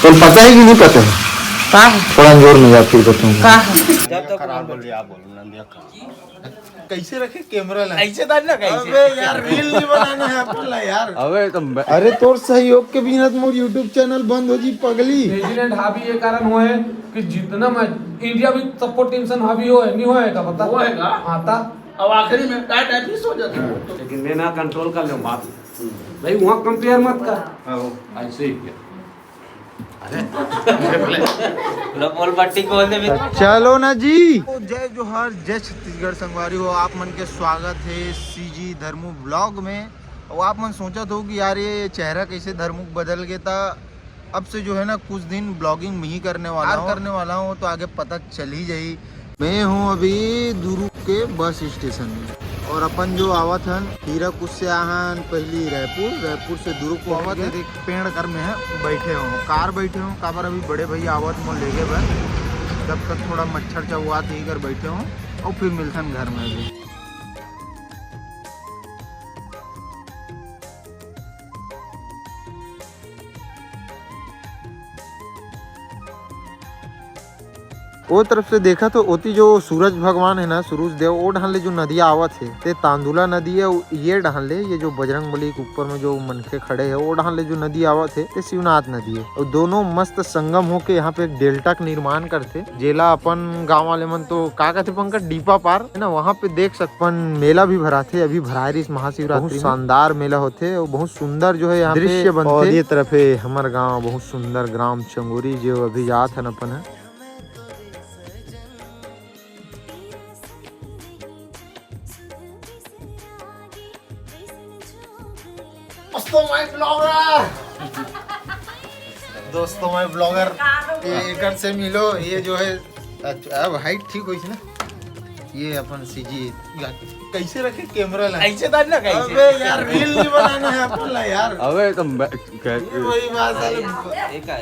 तो पता है कि नहीं पता है? थोड़ा जोर में जा फिर बताऊंगा। खराब बोल दिया, बोल नंदिया कैसे रखे कैमरा ला? ऐसे था ना कैसे अबे यार रील नहीं बनाना है अपना यार। अबे तुम अरे तोर सहयोग के बिना मोर यूट्यूब चैनल बंद हो जी पगली। न्यूजीलैंड हावी ये कारण हुआ है कि जितना मैच इंडिया भी सबको टेंशन हावी हो है नहीं होएगा पता होएगा। आता अब आखिरी में टाइट एटलीस्ट हो जाता है। लेकिन मैं ना कंट्रोल कर ले बात भाई वहाँ कंपेयर मत कर ऐसे ही बोल बट्टी खोल दे चलो ना जी। जय जोहार, जय छत्तीसगढ़ संगवारी हो। आप मन के स्वागत है सीजी धर्मू ब्लॉग में। और आप मन सोचा तो कि यार ये चेहरा कैसे धर्मुख बदल गया था। अब से जो है ना कुछ दिन ब्लॉगिंग में ही करने वाला हूँ तो आगे पता चल ही जाई। मैं हूँ अभी दुरुक के बस स्टेशन में और अपन जो आवत हन हीराकुद से आहन पहली रायपुर से दुरुक को आवत है। एक पेड़ घर में है बैठे हो कार बैठे हो काबर अभी बड़े भैया आवत मोल ले गए बस जब तक थोड़ा मच्छर चौवात ही कर बैठे हो और फिर मिलथन घर में भी। वो तरफ से देखा तो ओती जो सूरज भगवान है ना सूरज देव वो ढाले जो नदियाँ आवत है ते तांदुला नदी है ये ढाले ये जो बजरंग बली के ऊपर में जो मनखे खड़े है वो ढाले जो नदी आवत है ते शिवनाथ नदी है और दोनों मस्त संगम होके यहाँ पे एक डेल्टा का निर्माण करते जेला अपन गाँव वाले मन तो का कहते पंकज डीपा पार है ना वहाँ पे देख सकपन मेला भी भराते अभी भराए रही महाशिवरात्रि शानदार मेला होते और बहुत सुंदर जो है यहाँ दृश्य बनते। ये तरफ है हमारे गाँव बहुत सुंदर ग्राम चंगोरी जो अभी जात है अपन है। दोस्तों मैं ब्लॉगर एक से मिलो ये जो है अब हाइट ठीक हुई ना ये अपन सीजी कैसे रखे कैमरा ला? ऐसे था ना कैसे अबे यार रील नहीं बनाना है अपना यार। अबे तुम वही बात है एक है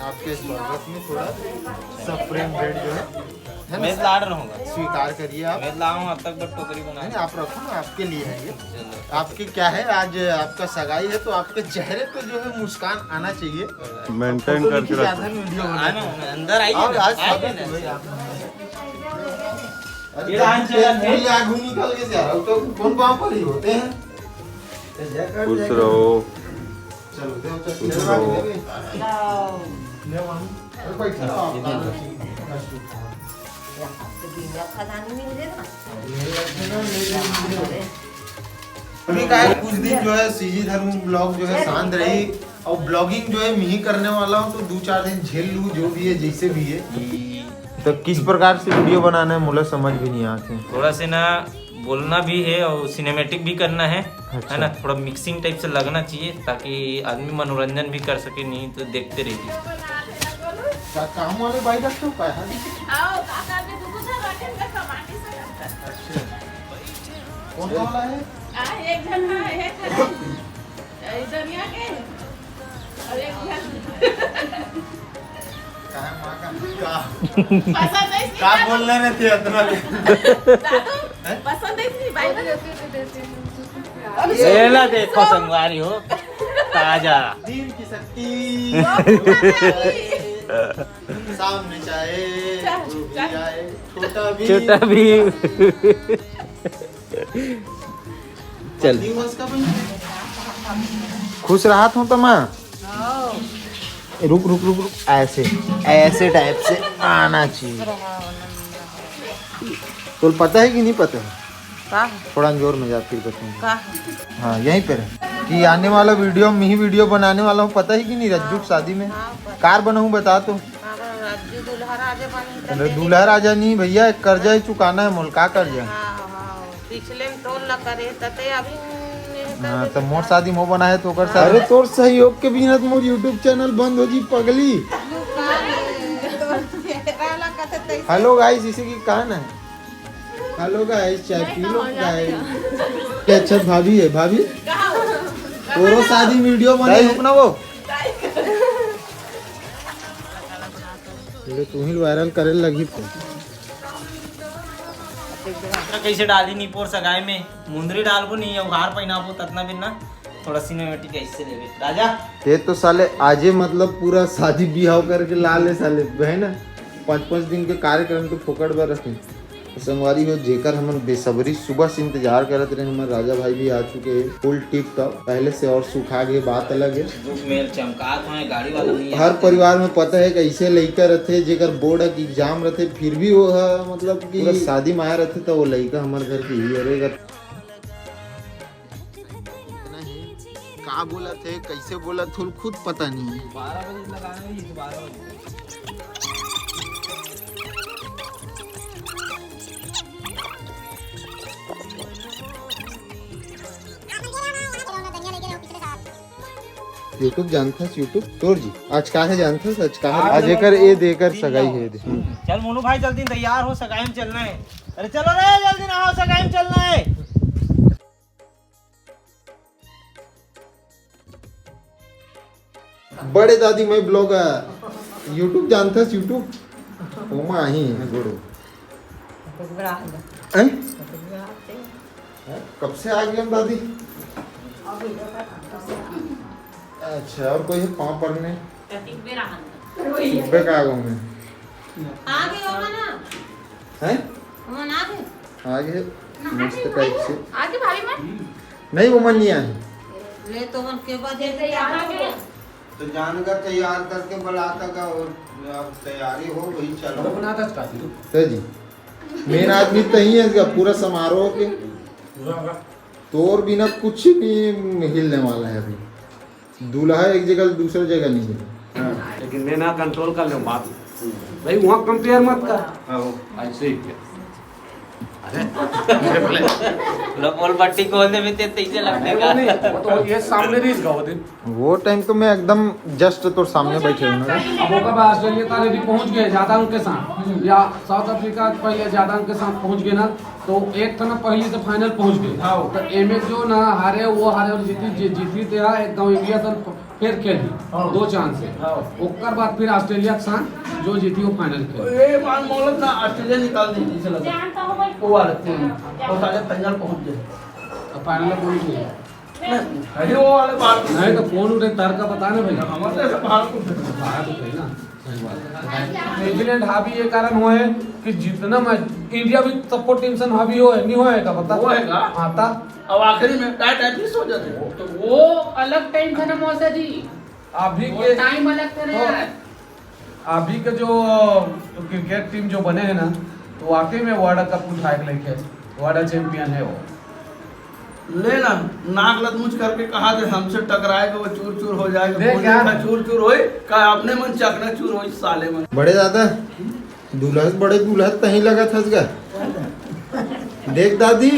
आपके स्वागत में थोड़ा सा प्रेम भेंट जो है मैं लाड़ रहूंगा स्वीकार करिए आप। मैं लाऊं अब तक बट टोकरी बना नहीं आप रखो ना आपके लिए है ये। आपके क्या है आज आपका सगाई है तो आपके चेहरे पे जो है मुस्कान आना चाहिए। मेंटेन करके रखो वीडियो आना अंदर आइए और आज ना स्वागत है भाई आप। ये रान चलन है। ये आगू निकल के जा रहा हूं तो कौन वहां पर ही होते हैं। खुश रहो चलो खुश रहो। ले वहां अरे बैठो आप। अभी का है कुछ दिन जो है सीजी धर्म ब्लॉग जो है शांत रही और ब्लॉगिंग जो है मैं ही करने वाला हूँ तो 2-4 दिन झेल लूँ जो भी है जैसे भी है। तो किस प्रकार से वीडियो बनाना है मुझे समझ भी नहीं आते। थोड़ा से ना बोलना भी है और सिनेमैटिक भी करना है अच्छा। है ना थोड़ा मिक्सिंग टाइप से लगना चाहिए ताकि आदमी मनोरंजन भी कर सके नहीं तो देखते रहिए। क्या काम वाले भाई रखते हो क्या? कौन वाला है? एक जन है दुनिया के और एक जन पसंद है क्या बोलने में थे इतना पसंद है इसकी भाई ये ना देखो संगवारी हो ताजा दिन की शक्ति सामने चाहे जो भी आए छोटा भी चल खुश रहा था तो मैं रुक ऐसे टाइप से आना चाहिए। तो पता है कि नहीं पता है? थोड़ा जोर में जा फिर बताऊंगा। हाँ यहीं पर है कि आने वाला वीडियो में ही वीडियो बनाने वाला हूँ। पता है कि नहीं रज्जू की शादी में कार बनाऊँ बता तो दूल्हा राजा नहीं भैया कर्जा ही चुकाना है मोल का कर्जा। पिछले में टोल न करे तते अभी हाँ तो मोर शादी मो बनाए तो कर अरे तोर सहयोग के बिना मोर यूट्यूब चैनल बंद हो जी पगली। हेलो गाइस इसी की कहान है। हेलो गाइस चाय पी लो गाइस। क्या अच्छा भाभी है भाभी तोरो शादी वीडियो बने रुकना वो तू ही वायरल करे लगी कैसे डाली नहीं पोर सगाई में मुंदरी डालबो नहीं उघार पहनाबो ततना बिन ना थोड़ा सिनेमेटिक ऐसे लेवे राजा। ये तो साले आजे मतलब पूरा शादी बिहाव करके लाले साले है ना 5-5 दिन के कार्यक्रम तो फोकट बर रखे। संगवारी हो जेकर हमन बेसब्री सुबह से इंतजार करत रहे। हमारे राजा भाई भी आ चुके हैं फुल टिप टॉप, पहले से और सुखा गए, बात अलग है। मेल चमकात है गाड़ी वाला नहीं हर परिवार में पता है कैसे लड़का रहते जेकर बोर्ड के एग्जाम रहते फिर भी वो मतलब कि शादी में आया रहते तो वो लड़का हमारे घर के ही रहेगा। का बोला थे कैसे बोला थे खुद पता नहीं है। 12 बजे लगाने में 12 बजे यूट्यूब जानता है यूट्यूब तोर जी आज का है जानता है आज का है आज एकर ए देकर सगाई है दे। चल मोनू भाई जल्दी तैयार हो सगाई में चलना है। अरे चलो रे जल्दी नहाओ सगाई में चलना है। बड़े दादी मैं ब्लॉगर यूट्यूब जानता है यूट्यूब ओमा ही है गुरु कब से आ गए हम दादी? अच्छा और कोई है पाँव पड़ने सुबह का आगे आगे होगा ना हैं मन आगे आगे मस्त टाइप से आगे भाभी मन नहीं वो मन नहीं आए ले तो मन के बाद तैयार आगे तो जानकर तैयार करके बुलाता का और अब तैयारी हो वही चलो तो जी मेन आदमी तो ही है इसका पूरा समारोह के तोर बिना कुछ नहीं हिलने वाला है अभी। दूल्हा एक जगह दूसरे जगह नहीं है लेकिन मैं ना कंट्रोल कर लूँ बात भाई वहाँ कंपेयर मत कर ऐसे ही क्या। बोल पट्टी खोलने में तेज लगने का वो तो ये सामने नहीं इसका वो दिन वो टाइम तो मैं एकदम जस्ट तो सामने बैठे हूँ ना। अब वो कब ऑस्ट्रेलिया तारे भी पहुंच गए ज्यादा उनके साथ या साउथ अफ्रीका पहले ज्यादा उनके साथ पहुंच गए ना तो एक था ना पहले से फाइनल पहुंच गए तो एम जो ना हारे वो हारे और जीती तेरा एकदम इंडिया तो फिर खेली 2 चांस से ओकर बाद फिर ऑस्ट्रेलिया के साथ जो जीती वो फाइनल खेली। ये मान मोलक ना ऑस्ट्रेलिया निकाल दी जिसे लगा वो वाले वो साले फाइनल पहुंच गए फाइनल पहुंच गए नहीं वो वाले बात नहीं तो फोन उठे तार का पता ना भाई हमारे ऐसे बाहर को आया तो सही ना सही बात है। न्यूजीलैंड हावी ये कारण हुआ है कि जितना मैच इंडिया भी सपोर्ट टीम से हावी हो नहीं होएगा पता वो हैगा आता अब आखिरी में टाइपिस हो जाते तो वो अलग टाइम था ना मौसा जी अभी वो के टाइम अलग था ना यार। अभी के जो क्रिकेट टीम जो बने हैं ना तो वाकई में वर्ल्ड कप उठाए लेके वर्ल्ड चैंपियन है वो। लेना नाक लत मुझ करके कहा थे हमसे टकराएगा वो चूर चूर हो जाएगा देख बोले यार। का चूर चूर होए का अपने मन चकना चूर होई साले मन बड़े दादा दूल्हा बड़े दूल्हा तही लगा था देख दादी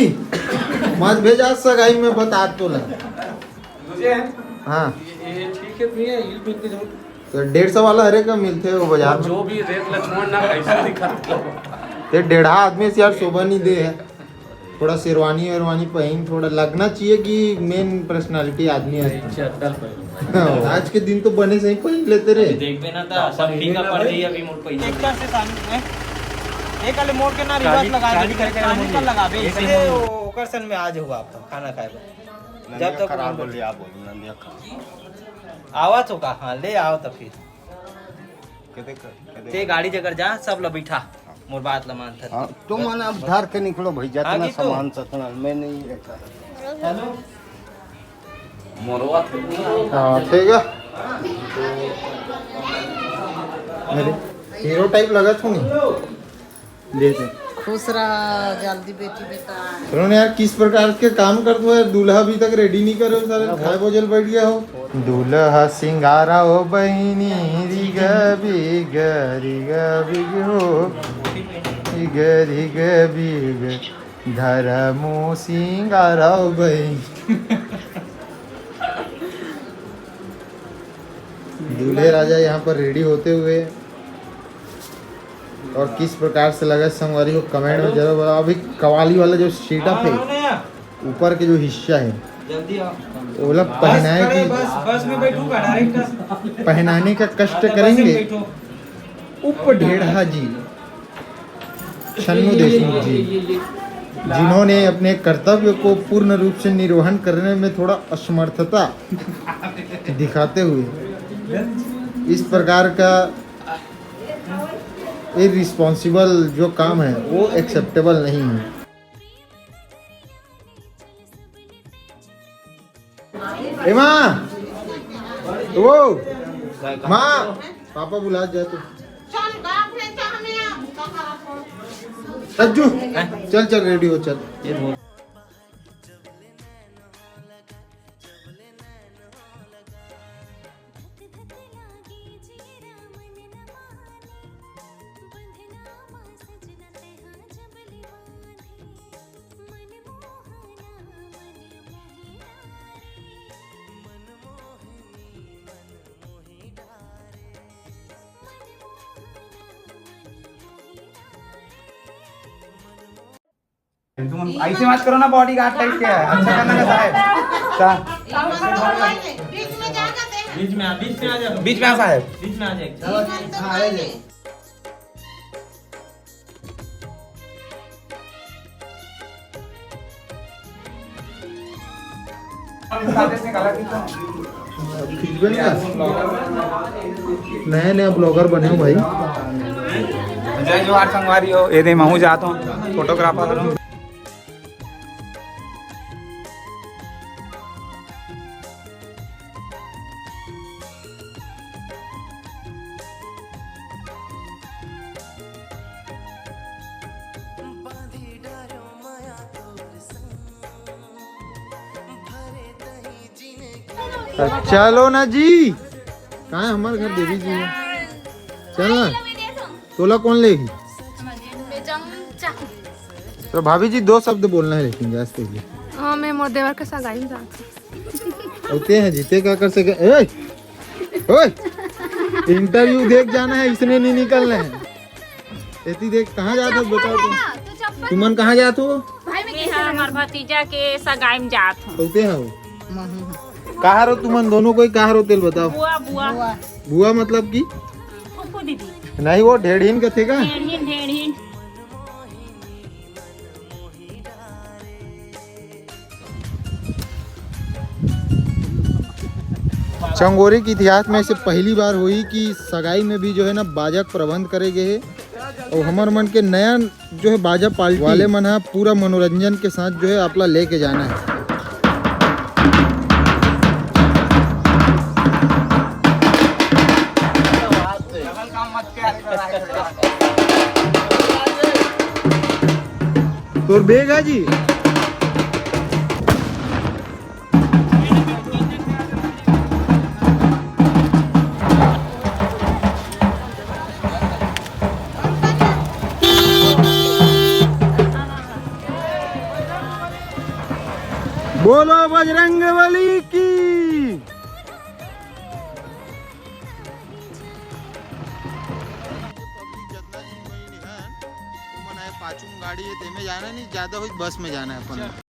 मत भेजा सगाई में बता तो लगा तुझे हाँ ये ठीक है नहीं है ये बिल के जो तो 150 वाला हरे का मिलते हैं वो बाजार में जो भी रेट लक्ष्मण ना कैसे दिखाते ये 1.5 आदमी से यार शोभा नहीं दे है थोड़ा शेरवानी वेरवानी पहन थोड़ा लगना चाहिए कि मेन पर्सनालिटी आदमी है। आज के दिन तो बने से ही पहन लेते रहे देख में ना था सब फीका पड़ गई अभी मोड़ पे एक से सामने में एक वाले मोड़ के ना रिवर्स लगा गाड़ी करके पानी पर लगा बे इसलिए ओकर सन में आज हुआ आप खाना खाए जब तक खराब बोल लिया बोल ना लिया खा आवा तो का हां ले आओ तो फिर ते गाड़ी जगह जा सब लो बैठा मोर बात ला मान था तो माने अब धार के निकलो भाई जितना आगे तो। सामान सतना मैं नहीं लेता। हेलो मोरवा हाँ ठीक है मेरे हीरो टाइप लगा छू नहीं ले खुश रहा जल्दी बेटी बेटा सुनो यार किस प्रकार के काम करते हो यार दूल्हा अभी तक रेडी नहीं करे हो सारे खाए बोझल बैठ गया हो दूल्हा सिंगारा हो बहिनी रिग बिग हो रिग बिग धर्मो सिंगारा हो बहिनी दूल्हे राजा यहाँ पर रेडी होते हुए और किस प्रकार से लगा संगवारी को कमेंट में जरूर बताओ। अभी कवाली वाला जो सीटअप है ऊपर के जो हिस्सा है जल्दी आओ वो लोग पहनाए की बस में बैठूंगा डायरेक्ट पहनाने का कष्ट करेंगे उप ढेढ़ा जी छन्नू देशमुख जी जिन्होंने अपने कर्तव्य को पूर्ण रूप से निर्वहन करने में थोड़ा असमर्थता दिखाते हुए इस प्रकार का इररिस्पॉन्सिबल जो काम है वो एक्सेप्टेबल नहीं है। ए माँ, वो माँ, पापा बुला जाए तो सज्जू चल चल रेडी हो चल। तुम ऐसे मत करो ना, बॉडी गार्ड टाइप के है, अच्छा करना है साहब। बीच में आ साहब, बीच में आ जाए। नया नया ब्लॉगर बने हो भाई। जय जोहार संगवारी हो, ये मैं जाता हूँ फोटोग्राफर हूँ। चलो ना जी, कहाँ है हमारे घर देवी जी है। चल ना, तोला कौन लेगी? तो भाभी जी 2 शब्द बोलना है लेकिन गैस के लिए। हाँ, मैं मोर देवर के साथ आई हूँ। होते हैं जीते क्या कर सके। ओए ओए, इंटरव्यू देख जाना है, इसने नहीं निकलना है। एती देख कहाँ जात हो बताओ तुमन कहाँ जात हो? हमार भतीजा के सगाई में जात हूँ। होते हैं वो कहाँ रो तुमन दोनों कोई कहाँ रो तेल बताओ। बुआ बुआ बुआ मतलब की फूफू दीदी नहीं, वो ढेड़ीन का थे का। ढेढ़ीन चंगोरी के इतिहास में से पहली बार हुई कि सगाई में भी जो है ना बाजा प्रबंध करे गए है। और हमार मन के नया जो है बाजा पार्टी वाले मन है पूरा मनोरंजन के साथ जो है आपला लेके जाना है। तो बेग है जी। बोलो बजरंगबली की। गाड़ी है, जाना नहीं, ज्यादा हुई बस में जाना है अपन।